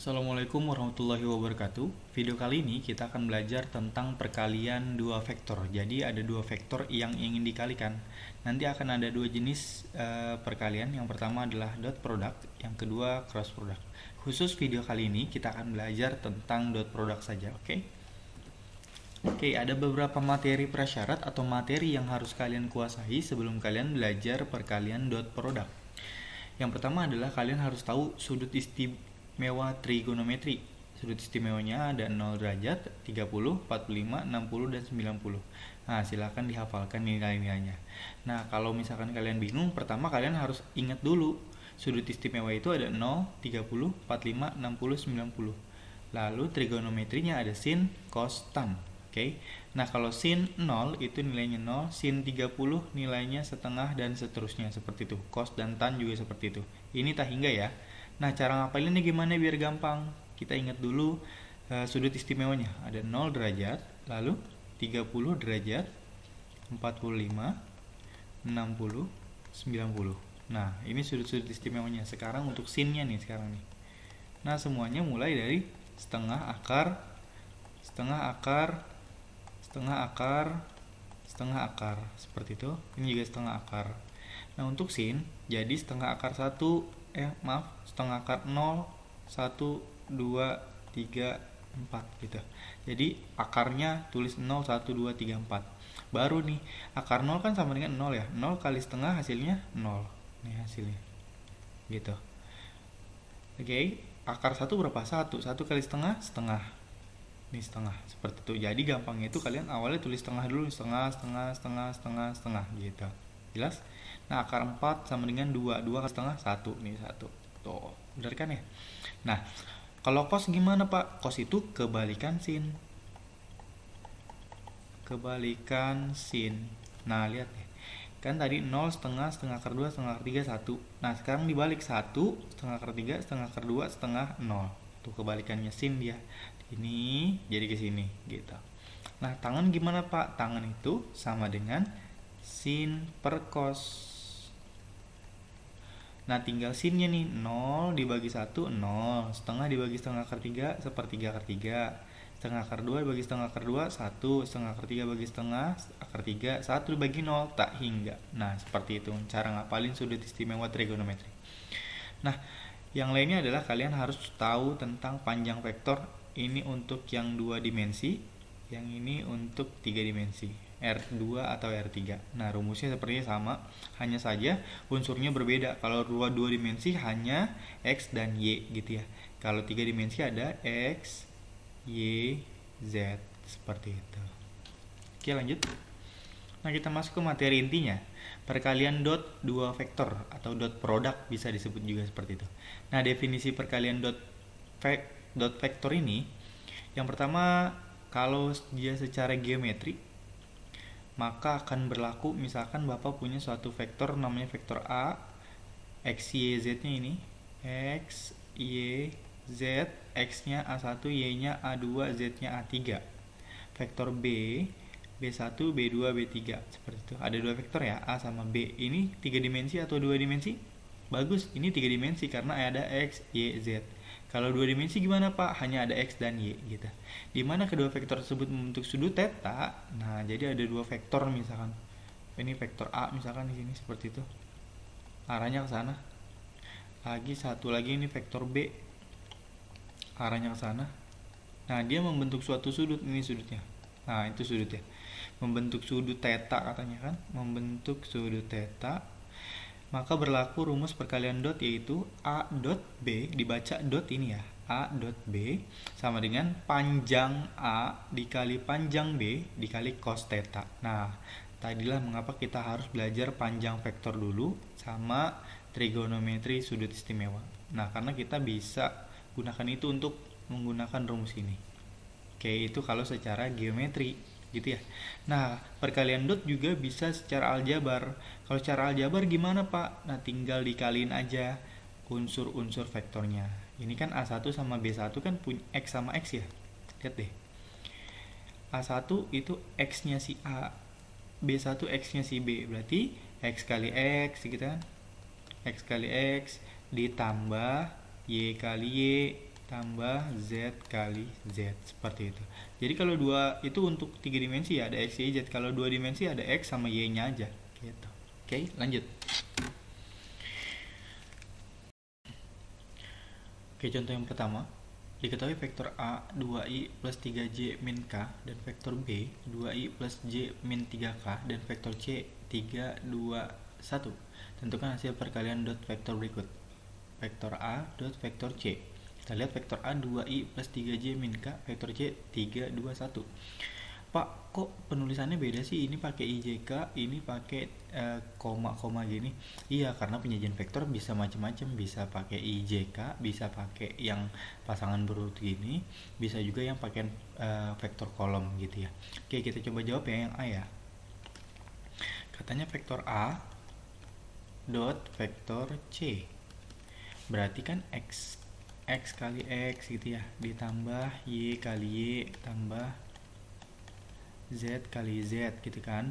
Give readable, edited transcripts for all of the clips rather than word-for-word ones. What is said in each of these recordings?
Assalamualaikum warahmatullahi wabarakatuh. Video kali ini kita akan belajar tentang perkalian dua vektor. Jadi ada dua vektor yang ingin dikalikan. Nanti akan ada dua jenis perkalian. Yang pertama adalah dot product, yang kedua cross product. Khusus video kali ini kita akan belajar tentang dot product saja, oke? Oke, ada beberapa materi prasyarat atau materi yang harus kalian kuasai sebelum kalian belajar perkalian dot product. Yang pertama adalah kalian harus tahu sudut istimewa trigonometri. Sudut istimewanya ada 0 derajat, 30, 45, 60, dan 90. Nah, silahkan dihafalkan nilai-nilainya. Nah, kalau misalkan kalian bingung, pertama kalian harus ingat dulu. Sudut istimewa itu ada 0, 30, 45, 60, 90. Lalu trigonometrinya ada sin, cos, tan. Oke. Nah, kalau sin 0 itu nilainya 0, sin 30 nilainya setengah, dan seterusnya seperti itu. Cos dan tan juga seperti itu. Ini tak hingga ya. Nah, cara ngapalinnya gimana biar gampang? Kita ingat dulu sudut istimewanya. Ada 0 derajat, lalu 30 derajat, 45, 60, 90. Nah, ini sudut-sudut istimewanya. Sekarang untuk sinnya nih sekarang nih. Nah, semuanya mulai dari setengah akar, setengah akar, setengah akar, setengah akar, seperti itu. Ini juga setengah akar. Nah, untuk sin, jadi setengah akar 1, setengah akar 0, 1, 2, 3, 4 gitu. Jadi akarnya tulis 0, 1, 2, 3, 4. Baru nih, akar 0 kan sama dengan 0 ya. 0 kali setengah hasilnya 0. Nih hasilnya. Gitu. Oke, akar 1 berapa? 1. 1 kali setengah, setengah. Ini setengah, seperti itu. Jadi gampangnya itu kalian awalnya tulis setengah dulu, setengah, setengah, setengah, setengah, setengah gitu. Jelas? Nah, akar 4 sama dengan 2. 2 kali setengah, 1. Nih 1. Tuh, benar kan ya? Nah, kalau cos gimana, Pak? Cos itu kebalikan sin. Kebalikan sin. Nah, lihat deh. Kan tadi 0, setengah, setengah akar 2, setengah akar 3, 1. Nah, sekarang dibalik 1, setengah akar 3, setengah akar 2, setengah 0. Tuh kebalikannya sin dia. Ini jadi ke sini gitu. Nah, tangan gimana, Pak? Tangan itu sama dengan sin per cos. Nah, tinggal sinnya nih. 0 dibagi 1, 0. Setengah dibagi setengah akar 3, sepertiga akar 3. Setengah akar 2 dibagi setengah akar 2, 1. Setengah akar 3 bagi setengah akar 3, 1 dibagi 0, tak hingga. Nah, seperti itu cara ngapalin sudut istimewa trigonometri. Nah, yang lainnya adalah kalian harus tahu tentang panjang vektor. Ini untuk yang 2 dimensi, yang ini untuk 3 dimensi, R2 atau R3. Nah, rumusnya sepertinya sama, hanya saja unsurnya berbeda. Kalau 2 dimensi hanya X dan Y gitu ya. Kalau 3 dimensi ada X, Y, Z, seperti itu. Oke, lanjut. Nah, kita masuk ke materi intinya. Perkalian dot dua vektor atau dot product bisa disebut juga seperti itu. Nah, definisi perkalian dot vektor ini, yang pertama, kalau dia secara geometri, maka akan berlaku misalkan Bapak punya suatu vektor namanya vektor A, X, Y, Z-nya ini, X, Y, Z, X-nya A1, Y-nya A2, Z-nya A3. Vektor B, B1, B2, B3, seperti itu. Ada dua vektor ya, A sama B. Ini 3 dimensi atau 2 dimensi? Bagus, ini 3 dimensi karena ada X, Y, Z. Kalau 2 dimensi gimana, Pak? Hanya ada X dan Y gitu. Dimana kedua vektor tersebut membentuk sudut theta. Nah, jadi ada dua vektor misalkan. Ini vektor A misalkan di sini seperti itu. Arahnya ke sana. Lagi satu lagi ini vektor B. Arahnya ke sana. Nah, dia membentuk suatu sudut, ini sudutnya. Nah, itu sudutnya. Membentuk sudut theta katanya kan? Membentuk sudut theta. Maka berlaku rumus perkalian dot, yaitu A dot B, dibaca dot ini ya, A dot B sama dengan panjang A dikali panjang B dikali cos theta. Nah, tadilah mengapa kita harus belajar panjang vektor dulu sama trigonometri sudut istimewa. Nah, karena kita bisa gunakan itu untuk menggunakan rumus ini. Oke, itu kalau secara geometri gitu ya. Nah, perkalian dot juga bisa secara aljabar. Kalau secara aljabar gimana, Pak? Nah, tinggal dikaliin aja unsur-unsur vektornya. Ini kan A1 sama B1 kan punya X sama X ya. Lihat deh. A1 itu X-nya si A, B1 X-nya si B. Berarti X kali X gitu kan. X kali X ditambah Y kali Y tambah Z kali Z, seperti itu. Jadi kalau dua itu untuk 3 dimensi ya, ada X, Y, Z. Kalau 2 dimensi ada X sama Y nya aja gitu. Oke, lanjut. Oke, contoh yang pertama. Diketahui vektor A 2i plus 3j min k dan vektor B 2i plus j min 3k dan vektor C 3, 2, 1. Tentukan hasil perkalian dot vektor berikut. Vektor A dot vektor C. Kita lihat vektor A 2i plus 3j min k, vektor C 3, 2, 1. Pak, kok penulisannya beda sih? Ini pakai IJK, ini pakai koma-koma gini. Iya, karena penyajian vektor bisa macam-macam, bisa pakai IJK, bisa pakai yang pasangan berurut gini, bisa juga yang pakai vektor kolom gitu ya. Oke, kita coba jawab ya yang A ya. Katanya vektor A dot vektor C. Berarti kan X kali X gitu ya, ditambah Y kali Y tambah Z kali Z gitu kan.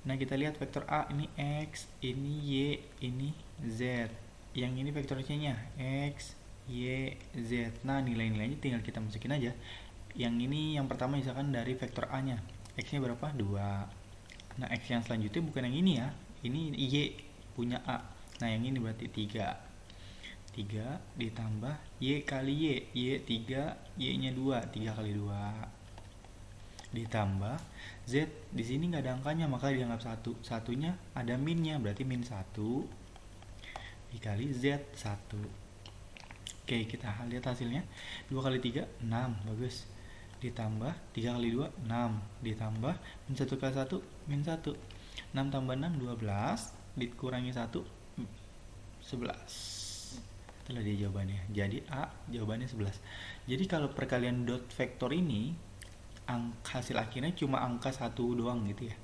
Nah, kita lihat vektor A ini X, ini Y, ini Z. Yang ini vektor C nya X, Y, Z. Nah, nilai-nilainya tinggal kita masukin aja. Yang ini yang pertama misalkan dari vektor A nya, X nya berapa? 2. Nah, X yang selanjutnya bukan yang ini ya, ini Y punya A. Nah, yang ini berarti 3 ditambah Y kali Y, Y 3, Y nya 2, 3 kali 2 ditambah Z. Di sini nggak ada angkanya maka dianggap 1. Satunya ada minnya, berarti min 1 dikali Z 1. Oke, kita lihat hasilnya. 2 kali 3 6, bagus. Ditambah 3 kali 2 6, ditambah min 1 kali 1 min 1. 6 tambah 6 12, dikurangi 1 11. Itulah dia jawabannya. Jadi A jawabannya 11. Jadi kalau perkalian dot vektor ini hasil akhirnya cuma angka 1 doang gitu ya.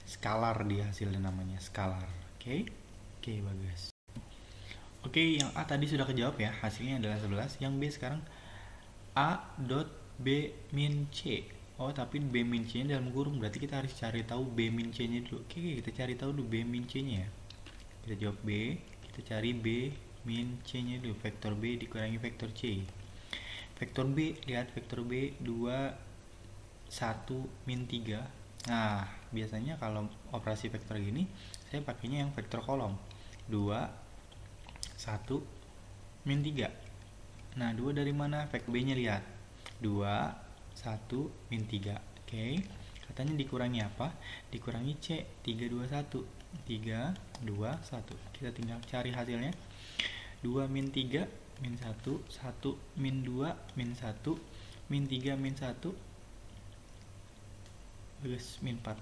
Skalar dia hasilnya, namanya skalar. Oke, bagus. Oke, yang A tadi sudah kejawab ya, hasilnya adalah 11. Yang B sekarang A dot B min C. Oh, tapi B min C nya dalam kurung, berarti kita harus cari tahu B min C nya dulu. Oke, kita cari tahu dulu B min C nya ya. Kita jawab B, kita cari B min C nya dulu. Vektor B dikurangi vektor C. Vektor B, lihat vektor B 2 1 min 3. Nah, biasanya kalau operasi vektor gini saya pakainya yang vektor kolom. 2 1 min 3. Nah, 2 dari mana? Vektor B nya lihat 2 1 min 3. Oke, katanya dikurangi apa? Dikurangi C 3 2 1. 3 2 1. Kita tinggal cari hasilnya. 2 min 3 min 1, 1 min 2 min 1, min 3 min 1 plus min 4.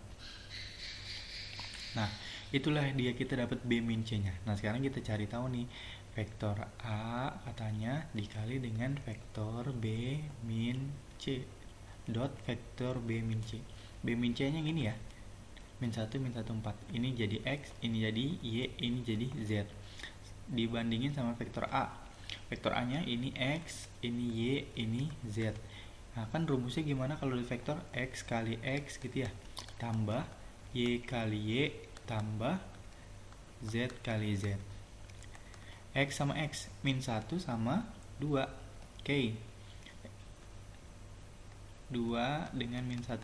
Nah, itulah dia, kita dapat B min C nya. Nah, sekarang kita cari tahu nih, vektor A katanya dikali dengan vektor B min C dot vektor B min C. B min C nya gini ya, min 1 min 1 4. Ini jadi X, ini jadi Y, ini jadi Z. Dibandingin sama vektor A. Vektor A nya ini X, ini Y, ini Z. Nah, kan rumusnya gimana kalau di vektor? X kali X gitu ya, tambah Y kali Y, tambah Z kali Z. X sama X, min 1 sama 2. Oke, 2 dengan min 1.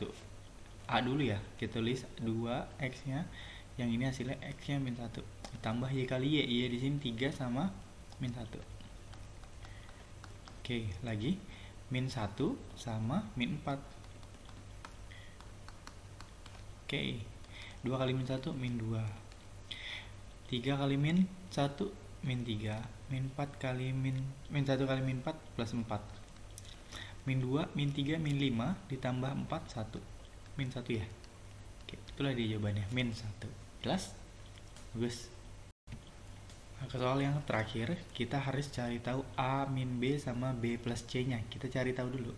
A dulu ya, kita tulis 2 X nya, yang ini hasilnya X nya min 1, ditambah Y kali Y, Y di sini 3 sama min 1. Oke, lagi min 1 sama min 4. Oke, 2 kali min 1 min 2. 3 kali min 1 min 3. Min 4 kali min 1 kali min 4 plus 4. Min 2 min 3 min 5 ditambah 4 1. Min 1 ya. Oke, itulah dia jawabannya, min 1. Jelas? Bagus. Nah, ke soal yang terakhir, kita harus cari tahu A min B sama B plus C nya. Kita cari tahu dulu.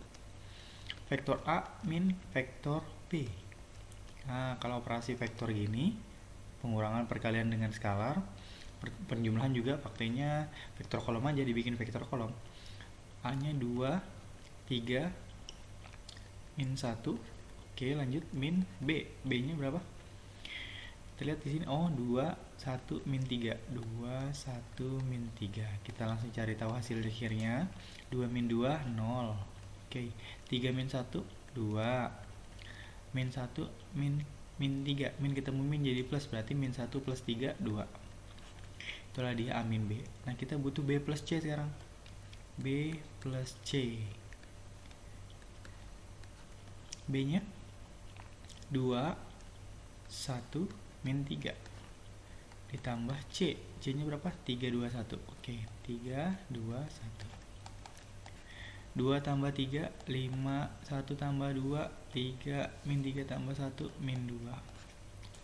Vektor A min vektor B. Nah, kalau operasi vektor gini, pengurangan perkalian dengan skalar, penjumlahan juga pakainya vektor kolom aja, dibikin vektor kolom. A nya 2 3 min 1. Oke, lanjut min B. B nya berapa? Kita lihat di sini, oh 2 1 min 3. 2 1 min 3. Kita langsung cari tahu hasil akhirnya. 2 min 2 0. Oke, 3 min 1 2. Min 1 min 3. Min ketemu min jadi plus, berarti min 1 plus 3 2. Itulah dia A min B. Nah, kita butuh B plus C sekarang. B plus C. B nya 2 1 min 3 ditambah C. C nya berapa? 3 2 1. Oke, 3 2 1. 2 tambah 3 5. 1 tambah 2 3. Min 3 tambah 1 min 2.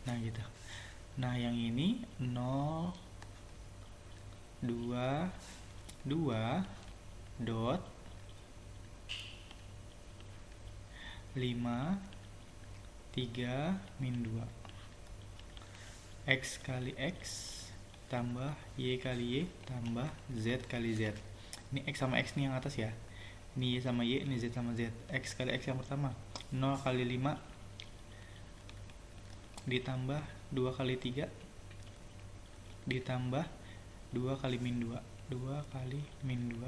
Nah gitu. Nah yang ini 0 2 2 dot 5 3 min 2. X kali X tambah Y kali Y tambah Z kali Z. Ini X sama X nih yang atas ya. Ini Y sama Y, ini Z sama Z. X kali X yang pertama 0 kali 5 ditambah 2 kali 3 ditambah 2 kali min 2. 2 kali min 2.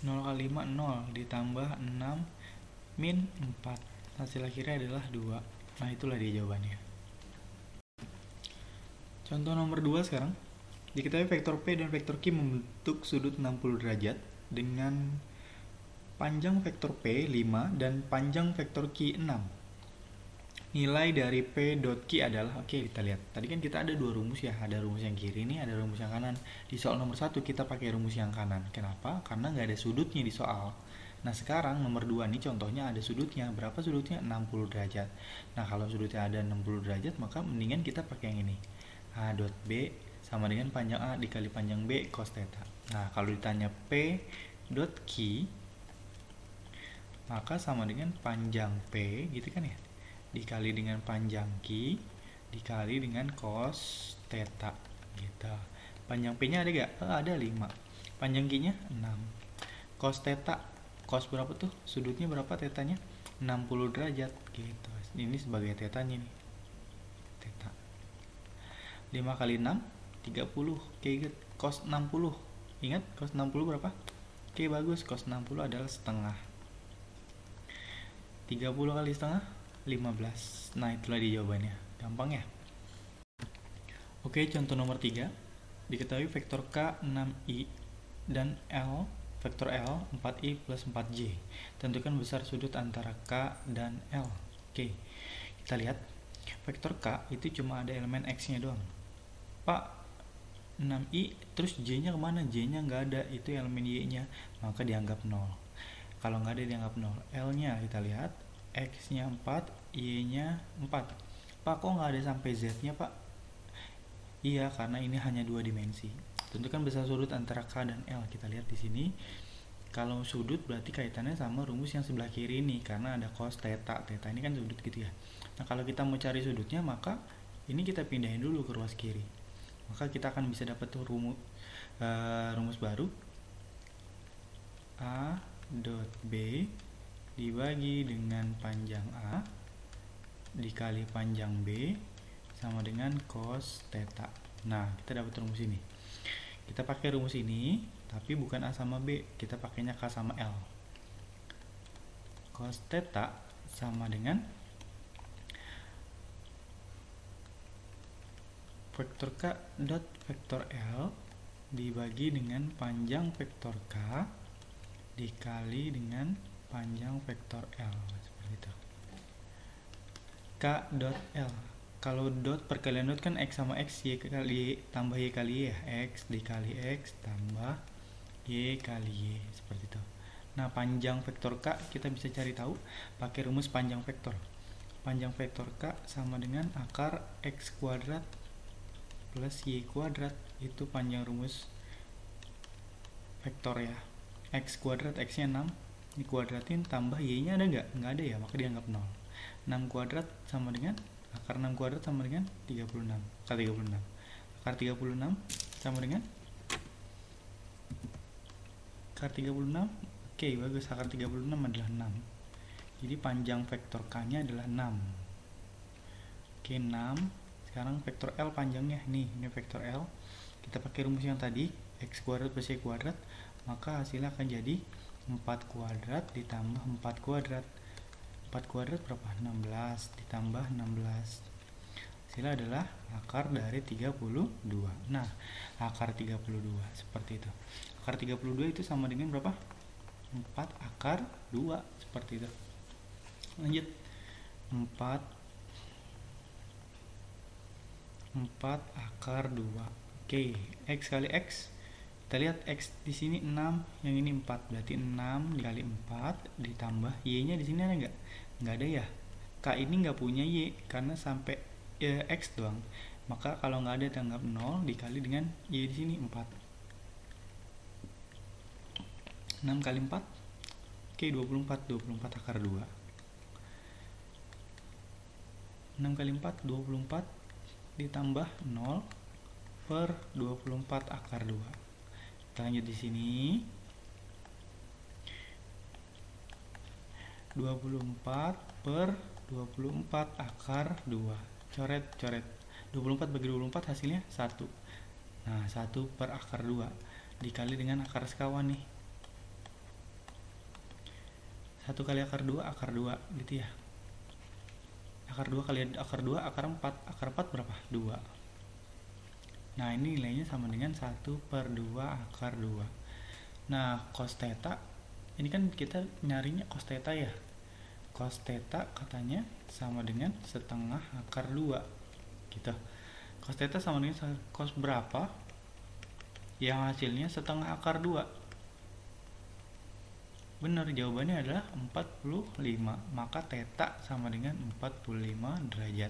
0 kali 5 0 ditambah 6 min 4. Hasil akhirnya adalah 2. Nah itulah dia jawabannya. Contoh nomor 2 sekarang. Diketahui vektor P dan vektor Q membentuk sudut 60 derajat dengan panjang vektor P 5 dan panjang vektor Q 6. Nilai dari P dot Q adalah, oke kita lihat. Tadi kan kita ada dua rumus ya, ada rumus yang kiri ini, ada rumus yang kanan. Di soal nomor 1 kita pakai rumus yang kanan. Kenapa? Karena nggak ada sudutnya di soal. Nah sekarang nomor 2 nih contohnya ada sudutnya. Berapa sudutnya? 60 derajat. Nah kalau sudutnya ada 60 derajat maka mendingan kita pakai yang ini. A dot B sama dengan panjang A dikali panjang B cos theta. Nah kalau ditanya P dot Q maka sama dengan panjang P gitu kan ya, dikali dengan panjang Q dikali dengan cos theta gitu. Panjang P nya ada gak? Ada 5. Panjang Q nya 6. Cos theta, cos berapa tuh? Sudutnya berapa tetanya? 60 derajat gitu. Ini sebagai tetanya nih. Theta 5 kali 6 30. Oke, cos 60. Ingat cos 60 berapa? Oke, bagus. Cos 60 adalah setengah. 30 kali setengah 15. Nah, itulah dia jawabannya. Gampang ya? Oke, contoh nomor 3. Diketahui vektor K 6i dan L, vektor L 4i plus 4j. Tentukan besar sudut antara K dan L. Oke, kita lihat. Vektor K itu cuma ada elemen X-nya doang. Pak, 6i terus J-nya kemana? J-nya nggak ada, itu elemen Y-nya, maka dianggap 0. Kalau nggak ada dianggap 0. L-nya kita lihat, X-nya 4, Y-nya 4. Pak, kok nggak ada sampai Z-nya, Pak? Iya, karena ini hanya 2 dimensi. Tentukan besar sudut antara K dan L. Kita lihat di sini. Kalau sudut berarti kaitannya sama rumus yang sebelah kiri ini, karena ada cos theta. Theta ini kan sudut gitu ya. Nah, kalau kita mau cari sudutnya, maka ini kita pindahin dulu ke ruas kiri. Maka kita akan bisa dapat tuh rumus baru. A dot B dibagi dengan panjang A dikali panjang B sama dengan cos theta. Nah, kita dapat rumus ini. Kita pakai rumus ini, tapi bukan A sama B, kita pakainya K sama L. Cos theta sama dengan vektor K dot vektor L dibagi dengan panjang vektor K dikali dengan panjang vektor L, seperti itu. K dot L. Kalau dot perkalian dot kan X sama X, Y kali Y tambah Y kali Y ya. X dikali X tambah Y kali Y, seperti itu. Nah, panjang vektor K kita bisa cari tahu pakai rumus panjang vektor. Panjang vektor K sama dengan akar X kuadrat plus Y kuadrat. Itu panjang rumus vektor ya. X kuadrat, X nya 6, dikuadratin tambah Y nya ada nggak? Nggak ada ya, maka dianggap 0. 6 kuadrat sama dengan akar 6 kuadrat sama dengan 36. Akar 36. Akar 36 sama dengan akar 36. Oke, bagus. Akar 36 adalah 6. Jadi panjang vektor K nya adalah 6. Oke, 6. Sekarang vektor L panjangnya nih, ini vektor L. Kita pakai rumus yang tadi, x kuadrat plus y kuadrat, maka hasilnya akan jadi 4 kuadrat ditambah 4 kuadrat. 4 kuadrat berapa? 16 ditambah 16. Hasilnya adalah akar dari 32. Nah, akar 32 seperti itu. Akar 32 itu sama dengan berapa? 4 akar 2 seperti itu. Lanjut. 4 akar 2. Oke, x kali x. Kita lihat x di sini 6, yang ini 4. Berarti 6 dikali 4 ditambah y-nya di sini ada enggak? Enggak ada ya. K ini enggak punya y karena sampai x doang. Maka kalau enggak ada dianggap 0 dikali dengan y di sini 4. 6 kali 4. Oke, 24. 24 akar 2. 6 kali 4 24 ditambah 0 per 24 akar 2. Kita lanjut di sini. 24 per 24 akar 2. Coret. 24 bagi 24 hasilnya 1. Nah, 1 per akar 2 dikali dengan akar sekawan nih. 1 kali akar 2 gitu ya. Akar 2 kali akar 2 akar 4. Akar 4 berapa? 2. Nah, ini nilainya sama dengan 1 per 2 akar 2. Nah, cos theta, ini kan kita nyarinya cos theta ya. Cos theta katanya sama dengan setengah akar 2. Gitu. Cos theta sama dengan cos berapa? Yang hasilnya setengah akar 2. Benar, jawabannya adalah 45. Maka theta sama dengan 45 derajat.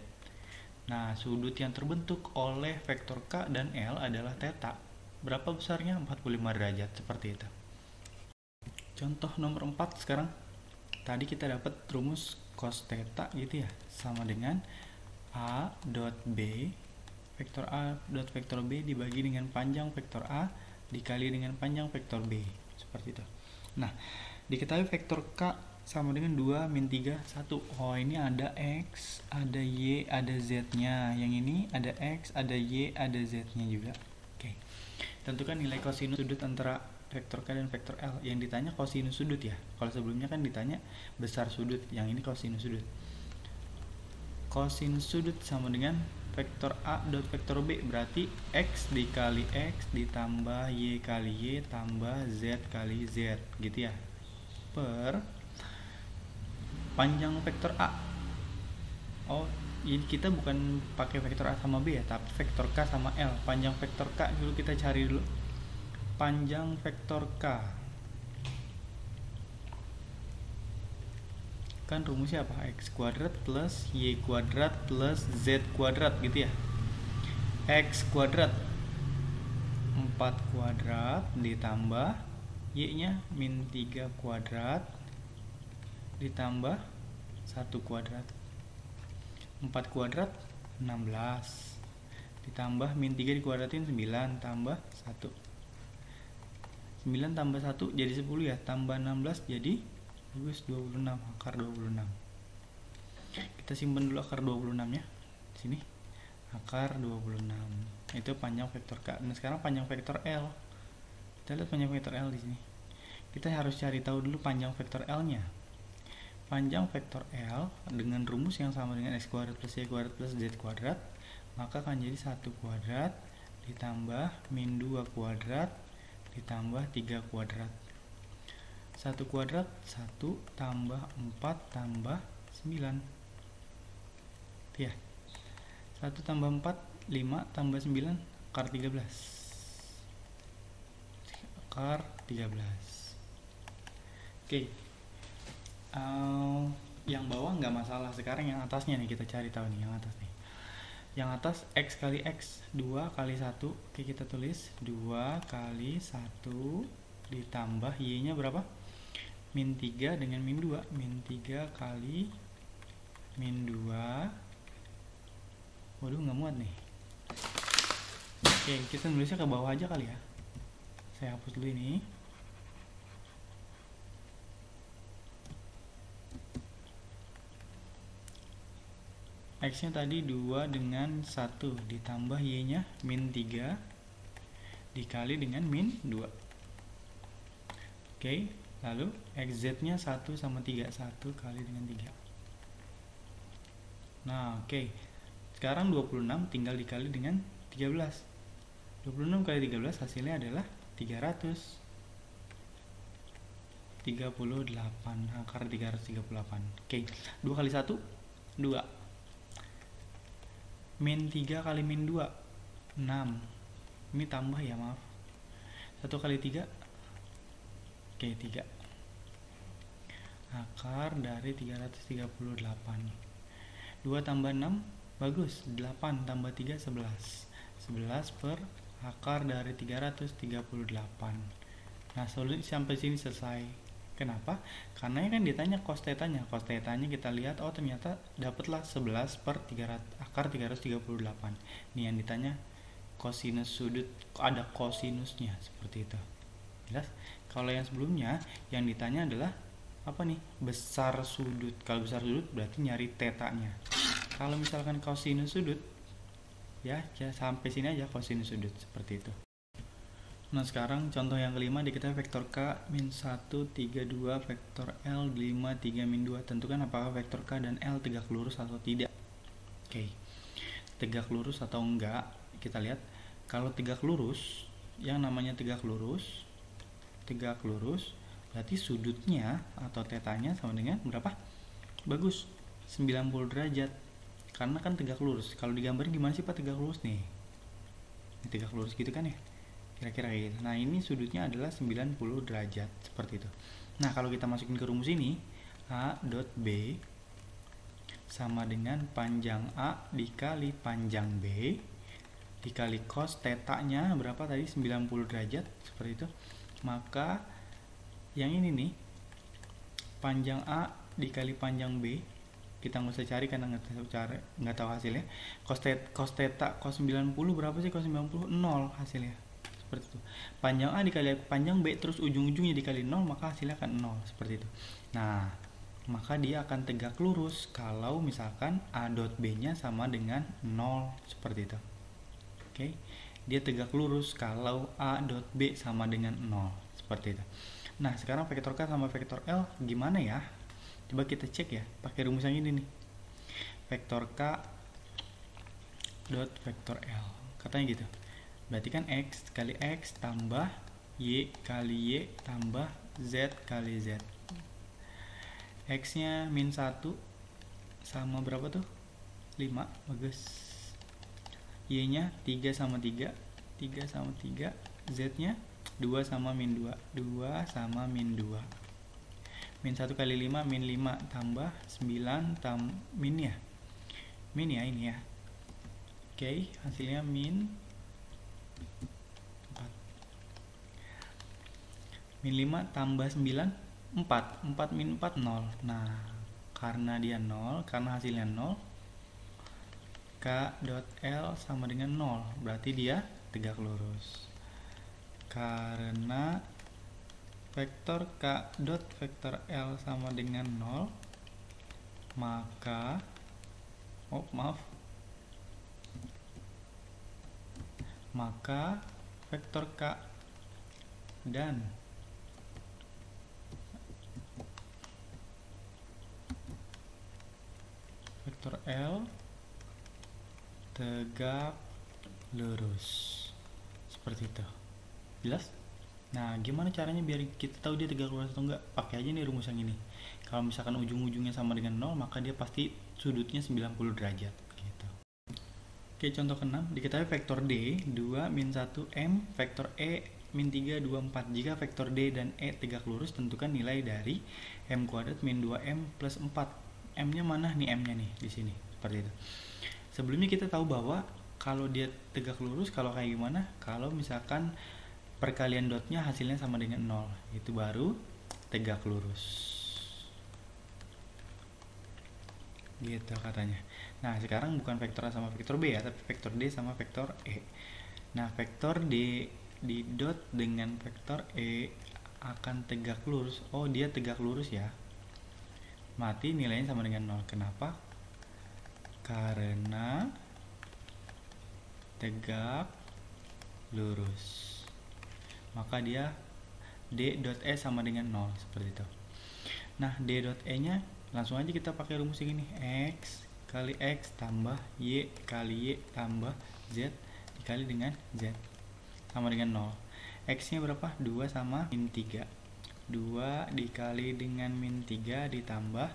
Nah, sudut yang terbentuk oleh vektor K dan L adalah theta. Berapa besarnya? 45 derajat, seperti itu. Contoh nomor 4 sekarang. Tadi kita dapat rumus cos theta gitu ya, sama dengan A dot B, vektor A dot vektor B dibagi dengan panjang vektor A dikali dengan panjang vektor B. Seperti itu. Nah, diketahui vektor K sama dengan 2 min 3 1. Oh, ini ada X, ada Y, ada Z-nya. Yang ini ada X, ada Y, ada Z-nya juga. Oke. Tentukan nilai kosinus sudut antara vektor K dan vektor L. Yang ditanya kosinus sudut ya. Kalau sebelumnya kan ditanya besar sudut, yang ini kosinus sudut. Kosinus sudut sama dengan vektor A dot vektor B, berarti X dikali X ditambah Y kali Y tambah Z kali Z gitu ya. Per panjang vektor A. Oh, ini kita bukan pakai vektor A sama B ya, tapi vektor K sama L. Panjang vektor K dulu kita cari dulu. Panjang vektor K. Kan rumusnya apa? X kuadrat plus Y kuadrat plus Z kuadrat gitu ya. X kuadrat 4 kuadrat ditambah Y-nya min 3 kuadrat ditambah 1 kuadrat. 4 kuadrat 16 ditambah min 3 dikuadratin 9 tambah 1. 9 tambah 1 jadi 10 ya, tambah 16 jadi 26 akar 26. Kita simpan dulu akar 26 ya. Di sini akar 26. Itu panjang vektor K. Nah, sekarang panjang vektor L. Kita lihat panjang vektor L di sini. Kita harus cari tahu dulu panjang vektor L-nya. Panjang vektor L dengan rumus yang sama dengan X kuadrat plus Y kuadrat plus Z kuadrat, maka akan jadi 1 kuadrat ditambah min 2 kuadrat ditambah 3 kuadrat. 1 kuadrat 1 tambah 4 tambah 9. Ya. 1 tambah 4 5 tambah 9 akar 13. Akar 13. Oke. Yang bawah nggak masalah, sekarang yang atasnya nih kita cari tahu nih, yang atas nih. Yang atas X kali X 2 kali 1. Oke, kita tulis 2 kali 1 ditambah Y-nya berapa? Min 3 dengan min 2. Min 3 kali min 2. Waduh, nggak muat nih. Oke, kita nulisnya ke bawah aja kali ya. Saya hapus dulu ini. X nya tadi 2 dengan 1 ditambah Y nya min 3 dikali dengan min 2. Oke, lalu XZ nya 1 sama 3, 1 kali dengan 3. Nah oke, sekarang 26 tinggal dikali dengan 13. 26 kali 13 hasilnya adalah 338, akar 338. Oke, 2 kali 1 2, min 3 kali min 2 6. Ini tambah ya, maaf. 1 kali 3, oke 3, akar dari 338. 2 tambah 6 bagus, 8 tambah 3 11. 11 per akar dari 338. Nah, solusi sampai sini selesai. Kenapa? Karena kan ditanya cos tetanya. Cos tetanya kita lihat, oh ternyata dapatlah 11 per 300, akar 338. Nih yang ditanya kosinus sudut, ada kosinusnya seperti itu. Jelas? Kalau yang sebelumnya yang ditanya adalah apa nih? Besar sudut. Kalau besar sudut berarti nyari tetanya. Kalau misalkan kosinus sudut, ya sampai sini aja kosinus sudut seperti itu. Nah sekarang contoh yang kelima, diketahui vektor K min 1 3 2 vektor L 5 3 min 2. Tentukan apakah vektor K dan L tegak lurus atau tidak. Oke, tegak lurus atau enggak kita lihat. Kalau tegak lurus, yang namanya tegak lurus berarti sudutnya atau tetanya sama dengan berapa? Bagus, 90 derajat. Karena kan tegak lurus. Kalau digambarin gimana sih Pak tegak lurus nih? Ini tegak lurus gitu kan ya? Kira-kira gitu. Nah, ini sudutnya adalah 90 derajat seperti itu. Nah, kalau kita masukin ke rumus ini, A dot B sama dengan panjang A dikali panjang B dikali cos tetanya berapa tadi? 90 derajat seperti itu. Maka yang ini nih, panjang A dikali panjang B, kita nggak usah cari karena nggak tahu hasilnya. Cos theta cos 90 berapa sih? Cos 90 0 hasilnya. Seperti itu. Panjang A dikali panjang B terus ujung-ujungnya dikali 0, maka hasilnya akan 0 seperti itu. Nah, maka dia akan tegak lurus kalau misalkan A dot B nya sama dengan 0 seperti itu. Oke. Dia tegak lurus kalau A dot B sama dengan 0 seperti itu. Nah, sekarang vektor K sama vektor L gimana ya? Coba kita cek ya, pakai rumus yang ini nih. Vektor K dot vektor L. Katanya gitu. Berarti kan X kali X tambah Y kali Y tambah Z kali Z. X nya min 1 sama berapa tuh? 5, bagus. Y nya 3 sama 3, 3 sama 3. Z nya 2 sama min 2, 2 sama min 2. Min 1 kali 5, min 5 tambah 9 min ya? Min ya ini ya. Oke, hasilnya min 4. Min 5 tambah 9, 4. 4 min 4, 0. Nah, karena dia 0, karena hasilnya 0, K dot L sama dengan 0. Berarti dia tegak lurus. Karena vektor K dot vektor L sama dengan 0, maka maka vektor K dan vektor L tegak lurus seperti itu. Jelas? Nah, gimana caranya biar kita tahu dia tegak lurus atau enggak? Pakai aja nih rumus yang ini. Kalau misalkan ujung-ujungnya sama dengan 0, maka dia pasti sudutnya 90 derajat gitu. Oke, contoh ke-6, diketahui vektor D 2 min 1 M vektor E min 3 2 4. Jika vektor D dan E tegak lurus, tentukan nilai dari M kuadrat min 2M plus 4. M-nya mana nih? M-nya nih di sini. Seperti itu. Sebelumnya kita tahu bahwa kalau dia tegak lurus, kalau kayak gimana? Kalau misalkan perkalian dotnya hasilnya sama dengan 0, itu baru tegak lurus gitu katanya. Nah, sekarang bukan vektor A sama vektor B ya, tapi vektor D sama vektor E. Nah, vektor D di dot dengan vektor E akan tegak lurus. Oh, dia tegak lurus ya, mati nilainya sama dengan 0. Kenapa? karena tegak lurus. Maka dia D.E sama dengan 0 seperti itu. Nah, D.E nya langsung aja kita pakai rumus yang ini. X kali X tambah Y kali Y tambah Z dikali dengan Z sama dengan 0. X nya berapa? 2 sama min 3. 2 dikali dengan min 3 ditambah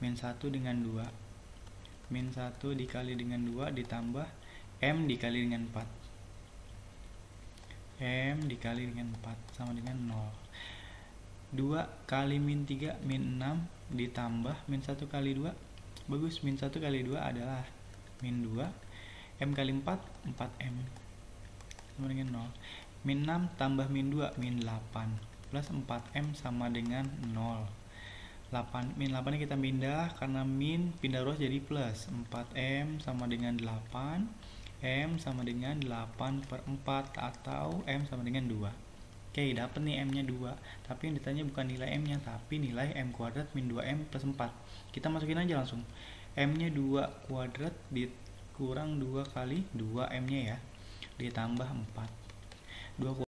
min 1 dengan 2. Min 1 dikali dengan 2 ditambah M dikali dengan 4. M dikali dengan 4 sama dengan 0. 2 kali min 3 min 6 ditambah min 1 kali 2. Bagus, min 1 kali 2 adalah min 2. M kali 4 4M sama dengan 0. Min 6 tambah min 2 min 8 plus 4M sama dengan 0. 8 min 8 nya kita pindah karena min pindah ruas jadi plus. 4M sama dengan 8. M sama dengan 8/4 atau M sama dengan 2. Oke, dapat nih M nya 2. Tapi yang ditanya bukan nilai M nya, tapi nilai M kuadrat min 2M plus 4. Kita masukin aja langsung. M nya 2 kuadrat dikurang 2 kali 2 M nya ya, ditambah 4. 2